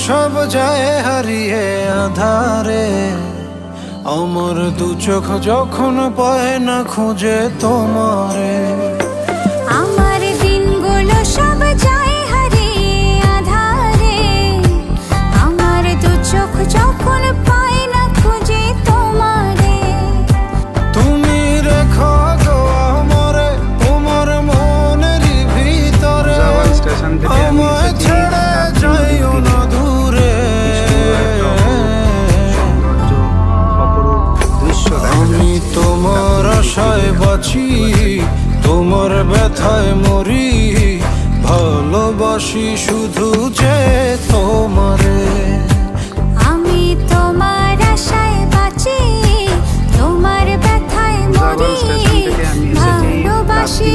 সব যায় হারিয়ে আধারে, আমার দু চোখ যখন পায় না খুঁজে তোমারে। আমার দিনগুলো সব যায় হারিয়ে আধারে, আমার দু চোখ যখন পায় না খুঁজে তোমারে। তুমি রেখো গো আমারে তোমার মনের ভিতরে, আমায় ছেড়ে যাইও না দূরে। আমি তোমার আশায় বাঁচি, তোমার ব্যথায় মরি, ভালোবাসি শুধু যে তোমারে। আমি তোমার আশায় বাঁচি, তোমার ব্যথায় মরি, ভালোবাসি।